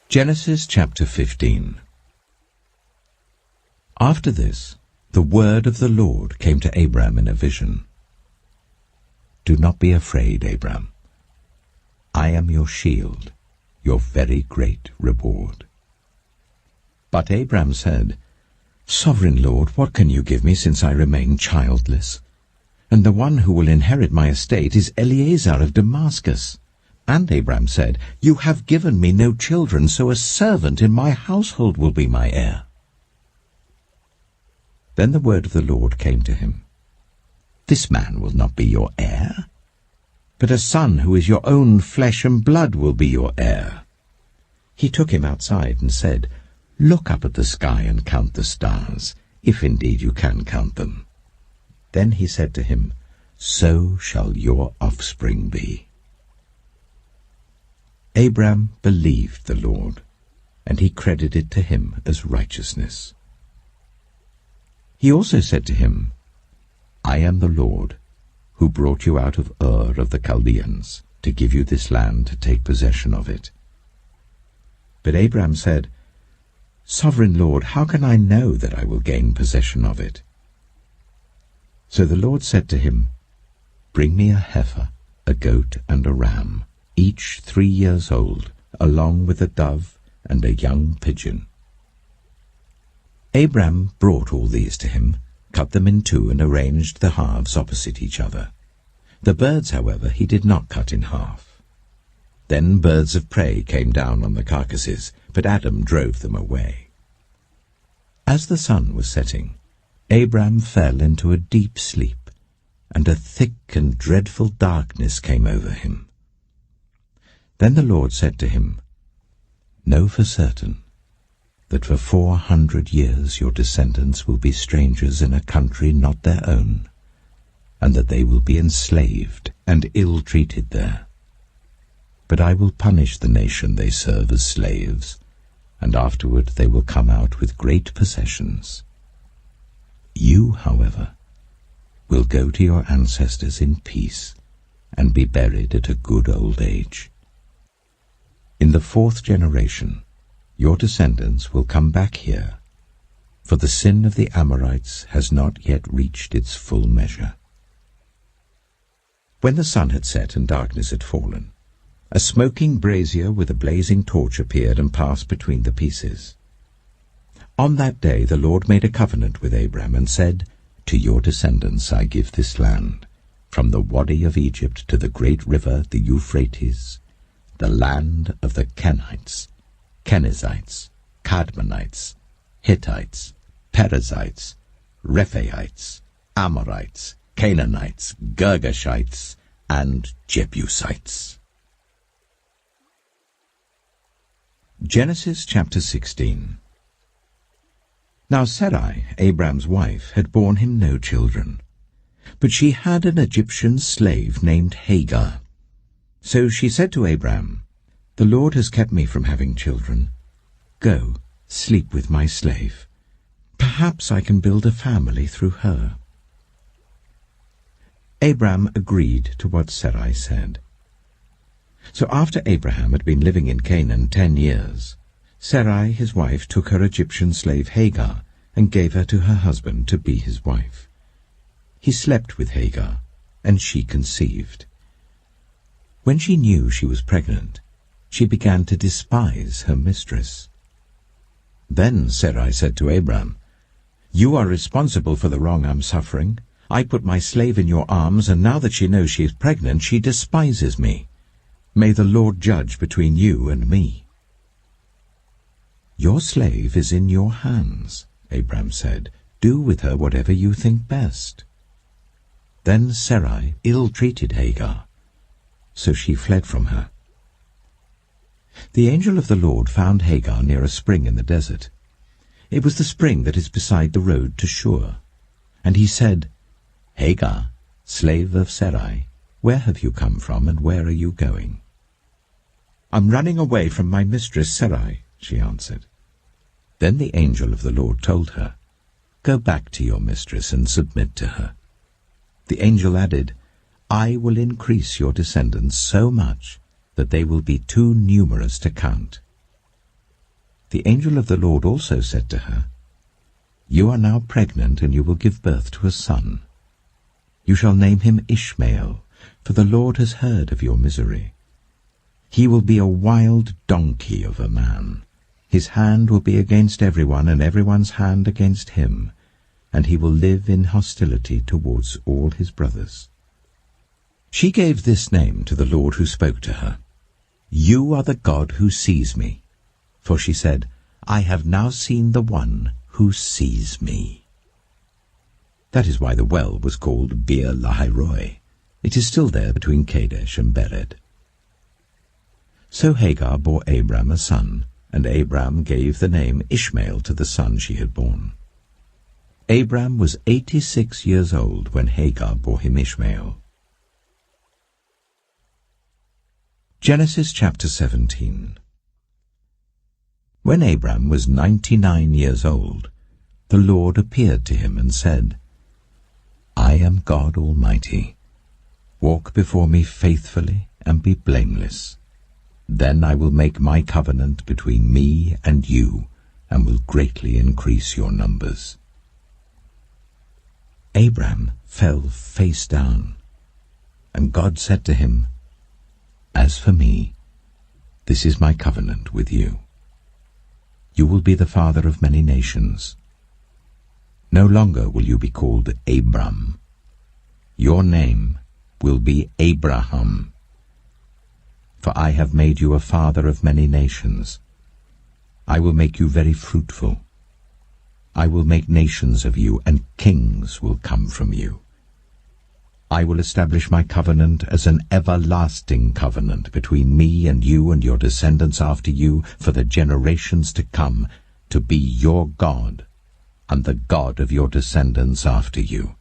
Genesis chapter 15. After this, the word of the Lord came to Abram in a vision. Do not be afraid, Abram. I am your shield, your very great reward. But Abram said, Sovereign Lord, what can you give me since I remain childless? And the one who will inherit my estate is Eliezer of Damascus. And Abram said, You have given me no children, so a servant in my household will be my heir. Then the word of the Lord came to him. This man will not be your heir, but a son who is your own flesh and blood will be your heir. He took him outside and said, Look up at the sky and count the stars, if indeed you can count them. Then he said to him, So shall your offspring be. Abram believed the Lord, and he credited to him as righteousness. He also said to him, I am the Lord, who brought you out of Ur of the Chaldeans, to give you this land to take possession of it. But Abram said, Sovereign Lord, how can I know that I will gain possession of it? So the Lord said to him, Bring me a heifer, a goat, and a ram, each 3 years old, along with a dove and a young pigeon. Abram brought all these to him, cut them in two, and arranged the halves opposite each other. The birds, however, he did not cut in half. Then birds of prey came down on the carcasses, but Adam drove them away. As the sun was setting, Abram fell into a deep sleep, and a thick and dreadful darkness came over him. Then the Lord said to him, Know for certain that for 400 years your descendants will be strangers in a country not their own, and that they will be enslaved and ill-treated there. But I will punish the nation they serve as slaves, and afterward they will come out with great possessions. You, however, will go to your ancestors in peace and be buried at a good old age. In the 4th generation, your descendants will come back here, for the sin of the Amorites has not yet reached its full measure. When the sun had set and darkness had fallen, a smoking brazier with a blazing torch appeared and passed between the pieces. On that day the Lord made a covenant with Abram and said, To your descendants I give this land, from the Wadi of Egypt to the great river, the Euphrates, the land of the Kenites, Kenizzites, Cadmonites, Hittites, Perizzites, Rephaites, Amorites, Canaanites, Girgashites, and Jebusites. Genesis chapter 16. Now Sarai, Abram's wife, had borne him no children, but she had an Egyptian slave named Hagar. So she said to Abram, The Lord has kept me from having children. Go, sleep with my slave. Perhaps I can build a family through her. Abram agreed to what Sarai said. So after Abraham had been living in Canaan 10 years, Sarai his wife took her Egyptian slave Hagar and gave her to her husband to be his wife. He slept with Hagar, and she conceived. When she knew she was pregnant, she began to despise her mistress. Then Sarai said to Abram, You are responsible for the wrong I'm suffering. I put my slave in your arms, and now that she knows she is pregnant, she despises me. May the Lord judge between you and me. Your slave is in your hands, Abram said. Do with her whatever you think best. Then Sarai ill-treated Hagar, so she fled from her. The angel of the Lord found Hagar near a spring in the desert. It was the spring that is beside the road to Shur. And he said, Hagar, slave of Sarai, where have you come from, and where are you going? I'm running away from my mistress Sarai, she answered. Then the angel of the Lord told her, Go back to your mistress and submit to her. The angel added, I will increase your descendants so much that they will be too numerous to count. The angel of the Lord also said to her, "You are now pregnant, and you will give birth to a son. You shall name him Ishmael, for the Lord has heard of your misery. He will be a wild donkey of a man. His hand will be against everyone, and everyone's hand against him, and he will live in hostility towards all his brothers." She gave this name to the Lord who spoke to her. "You are the God who sees me." For she said, "I have now seen the one who sees me." That is why the well was called Beer Lahai-roi. It is still there between Kadesh and Bered. So Hagar bore Abram a son, and Abram gave the name Ishmael to the son she had borne. Abram was 86 years old when Hagar bore him Ishmael. Genesis chapter 17. When Abram was 99 years old, the Lord appeared to him and said, "I am God Almighty. Walk before me faithfully and be blameless. Then I will make my covenant between me and you, and will greatly increase your numbers." Abram fell face down, and God said to him, "As for me, this is my covenant with you. You will be the father of many nations. No longer will you be called Abram. Your name will be Abraham. For I have made you a father of many nations. I will make you very fruitful. I will make nations of you, and kings will come from you. I will establish my covenant as an everlasting covenant between me and you and your descendants after you for the generations to come, to be your God and the God of your descendants after you.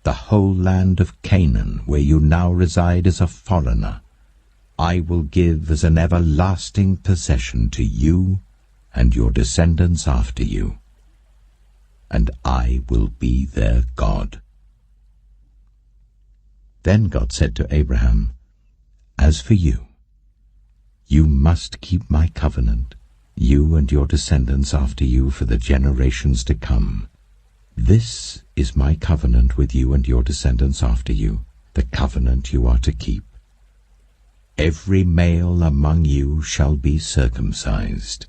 The whole land of Canaan, where you now reside as a foreigner, I will give as an everlasting possession to you and your descendants after you, and I will be their God." Then God said to Abraham, "As for you, you must keep my covenant, you and your descendants after you for the generations to come. This is my covenant with you and your descendants after you, the covenant you are to keep. Every male among you shall be circumcised.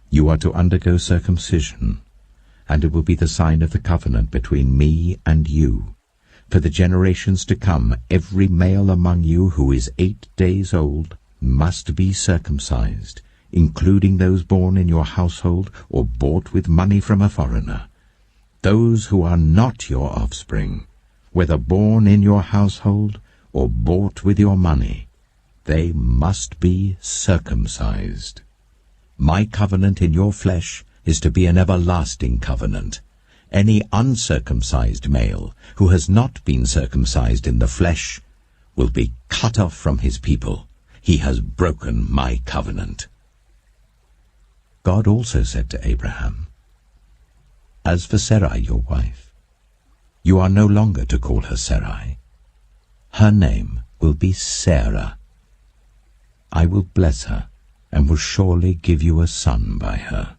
You are to undergo circumcision, and it will be the sign of the covenant between me and you. For the generations to come, every male among you who is 8 days old must be circumcised, including those born in your household or bought with money from a foreigner. Those who are not your offspring, whether born in your household or bought with your money, they must be circumcised. My covenant in your flesh is to be an everlasting covenant. Any uncircumcised male who has not been circumcised in the flesh will be cut off from his people. He has broken my covenant." God also said to Abraham, "As for Sarai your wife, you are no longer to call her Sarai. Her name will be Sarah. I will bless her, and will surely give you a son by her.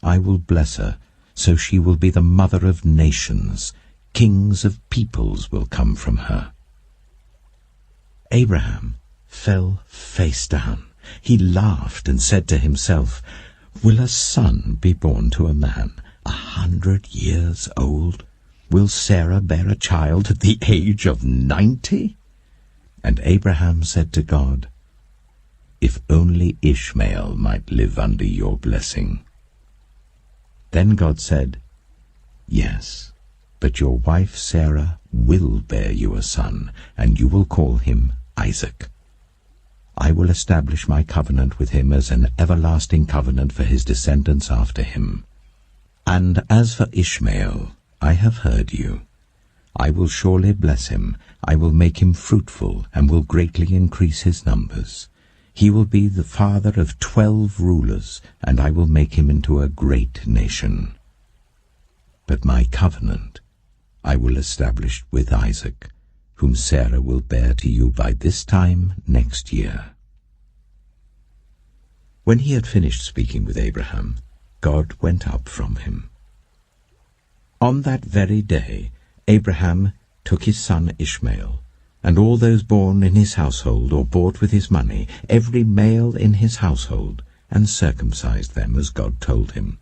I will bless her, so she will be the mother of nations. Kings of peoples will come from her." Abraham fell face down. He laughed and said to himself, "Will a son be born to a man 100 years old? Will Sarah bear a child at the age of 90? And Abraham said to God, "If only Ishmael might live under your blessing." Then God said, "Yes, but your wife Sarah will bear you a son, and you will call him Isaac. I will establish my covenant with him as an everlasting covenant for his descendants after him. And as for Ishmael, I have heard you. I will surely bless him. I will make him fruitful, and will greatly increase his numbers. He will be the father of 12 rulers, and I will make him into a great nation. But my covenant I will establish with Isaac, whom Sarah will bear to you by this time next year." When he had finished speaking with Abraham, God went up from him. On that very day, Abraham took his son Ishmael, and all those born in his household or bought with his money, every male in his household, and circumcised them as God told him.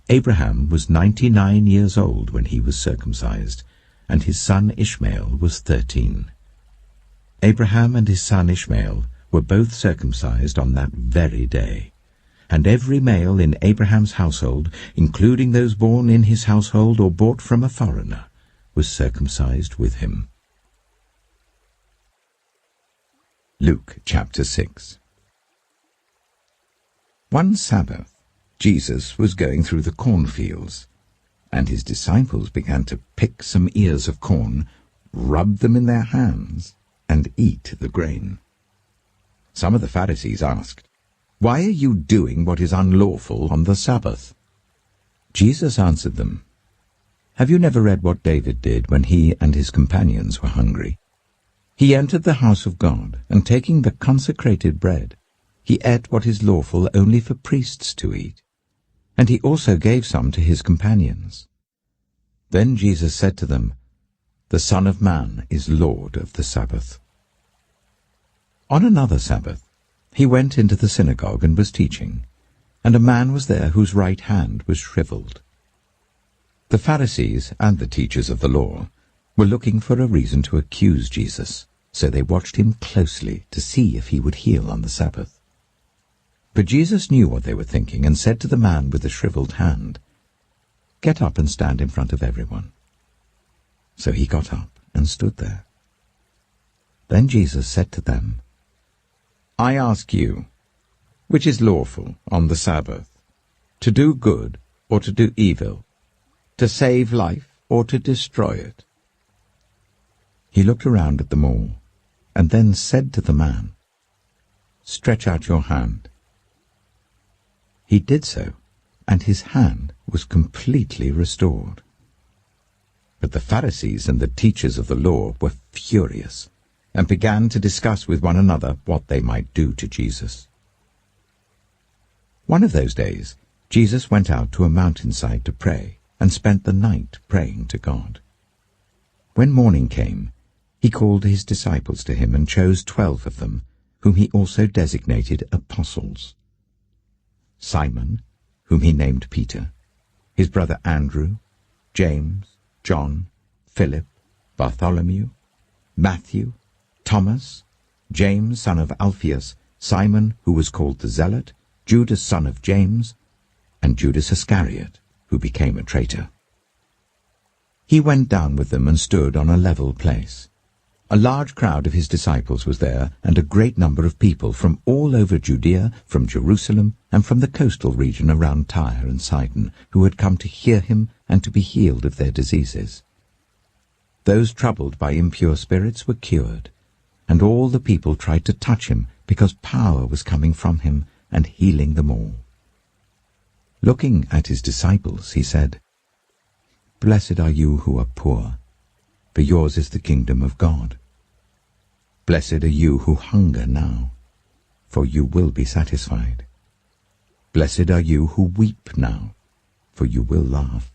Abraham was 99 years old when he was circumcised, and his son Ishmael was 13. Abraham and his son Ishmael were both circumcised on that very day, and every male in Abraham's household, including those born in his household or bought from a foreigner, was circumcised with him. Luke chapter 6. One Sabbath, Jesus was going through the cornfields, and his disciples began to pick some ears of corn, rub them in their hands, and eat the grain. Some of the Pharisees asked, "Why are you doing what is unlawful on the Sabbath?" Jesus answered them, "Have you never read what David did when he and his companions were hungry? He entered the house of God, and taking the consecrated bread, he ate what is lawful only for priests to eat, and he also gave some to his companions. Then Jesus said to them, 'The Son of Man is Lord of the Sabbath.'" On another Sabbath, he went into the synagogue and was teaching, and a man was there whose right hand was shriveled. The Pharisees and the teachers of the law were looking for a reason to accuse Jesus, so they watched him closely to see if he would heal on the Sabbath. But Jesus knew what they were thinking and said to the man with the shriveled hand, "Get up and stand in front of everyone." So he got up and stood there. Then Jesus said to them, "I ask you, which is lawful on the Sabbath, to do good or to do evil, to save life or to destroy it?" He looked around at them all, and then said to the man, "Stretch out your hand." He did so, and his hand was completely restored. But the Pharisees and the teachers of the law were furious, and began to discuss with one another what they might do to Jesus. One of those days, Jesus went out to a mountainside to pray, and spent the night praying to God. When morning came, he called his disciples to him and chose 12 of them, whom he also designated apostles: Simon, whom he named Peter, his brother Andrew, James, John, Philip, Bartholomew, Matthew, Thomas, James son of Alphaeus, Simon, who was called the Zealot, Judas son of James, and Judas Iscariot, who became a traitor. He went down with them and stood on a level place. A large crowd of his disciples was there, and a great number of people from all over Judea, from Jerusalem, and from the coastal region around Tyre and Sidon, who had come to hear him and to be healed of their diseases. Those troubled by impure spirits were cured, and all the people tried to touch him, because power was coming from him and healing them all. Looking at his disciples, he said, "Blessed are you who are poor, for yours is the kingdom of God. Blessed are you who hunger now, for you will be satisfied. Blessed are you who weep now, for you will laugh.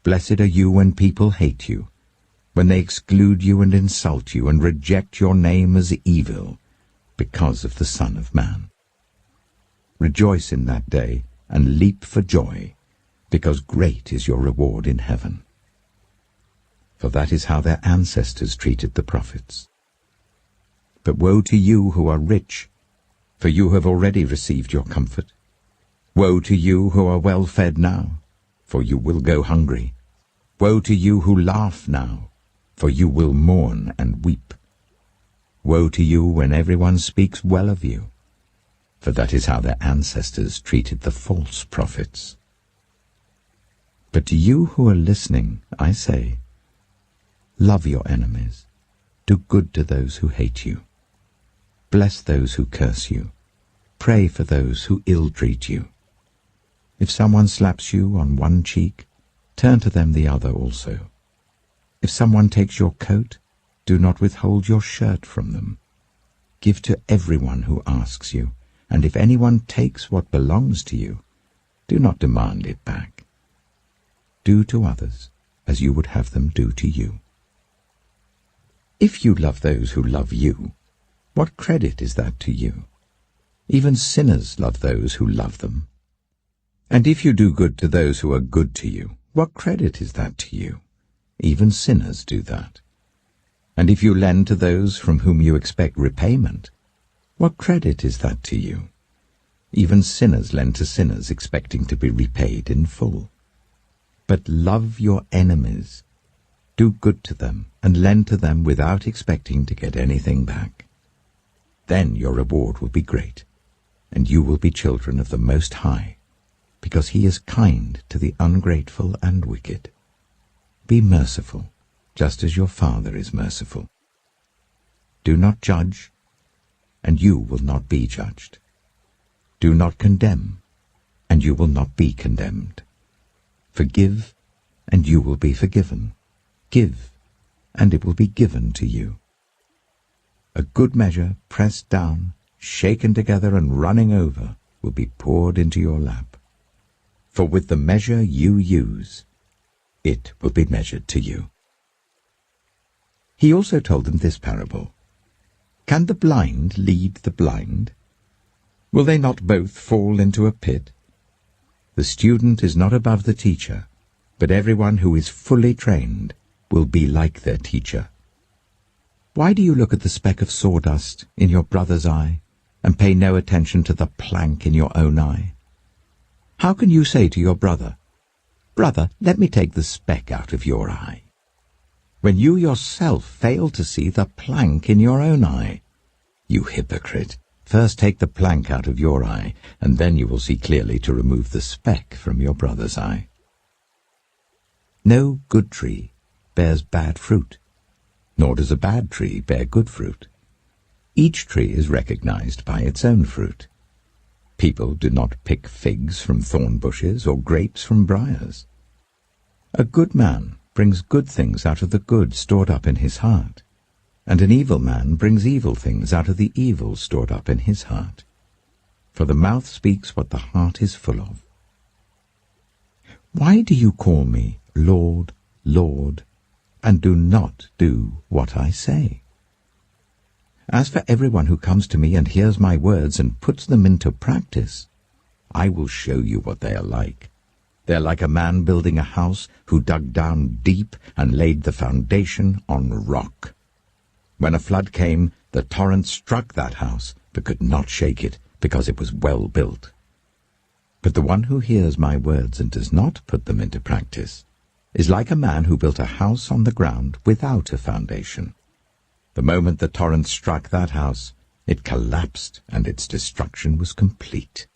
Blessed are you when people hate you, when they exclude you and insult you and reject your name as evil, because of the Son of Man. Rejoice in that day and leap for joy, because great is your reward in heaven. For that is how their ancestors treated the prophets. But woe to you who are rich, for you have already received your comfort. Woe to you who are well fed now, for you will go hungry. Woe to you who laugh now, for you will mourn and weep. Woe to you when everyone speaks well of you, for that is how their ancestors treated the false prophets. But to you who are listening, I say, love your enemies, do good to those who hate you, bless those who curse you, pray for those who ill-treat you. If someone slaps you on one cheek, turn to them the other also. If someone takes your coat, do not withhold your shirt from them. Give to everyone who asks you, and if anyone takes what belongs to you, do not demand it back. Do to others as you would have them do to you. If you love those who love you, what credit is that to you? Even sinners love those who love them. And if you do good to those who are good to you, what credit is that to you? Even sinners do that. And if you lend to those from whom you expect repayment, what credit is that to you? Even sinners lend to sinners expecting to be repaid in full. But love your enemies. Do good to them and lend to them without expecting to get anything back. Then your reward will be great, and you will be children of the Most High, because he is kind to the ungrateful and wicked. Be merciful, just as your Father is merciful. Do not judge, and you will not be judged. Do not condemn, and you will not be condemned. Forgive, and you will be forgiven. Give, and it will be given to you. A good measure, pressed down, shaken together, and running over, will be poured into your lap. For with the measure you use, it will be measured to you. He also told them this parable. Can the blind lead the blind? Will they not both fall into a pit? The student is not above the teacher, but everyone who is fully trained will be like their teacher. Why do you look at the speck of sawdust in your brother's eye and pay no attention to the plank in your own eye? How can you say to your brother, "Brother, let me take the speck out of your eye," when you yourself fail to see the plank in your own eye? You hypocrite! First take the plank out of your eye, and then you will see clearly to remove the speck from your brother's eye. No good tree bears bad fruit, nor does a bad tree bear good fruit. Each tree is recognized by its own fruit. People do not pick figs from thorn bushes or grapes from briars. A good man brings good things out of the good stored up in his heart, and an evil man brings evil things out of the evil stored up in his heart. For the mouth speaks what the heart is full of. Why do you call me Lord, Lord, and do not do what I say? As for everyone who comes to me and hears my words and puts them into practice, I will show you what they are like. They are like a man building a house who dug down deep and laid the foundation on rock. When a flood came, the torrent struck that house, but could not shake it, because it was well built. But the one who hears my words and does not put them into practice is like a man who built a house on the ground without a foundation. The moment the torrent struck that house, it collapsed, and its destruction was complete.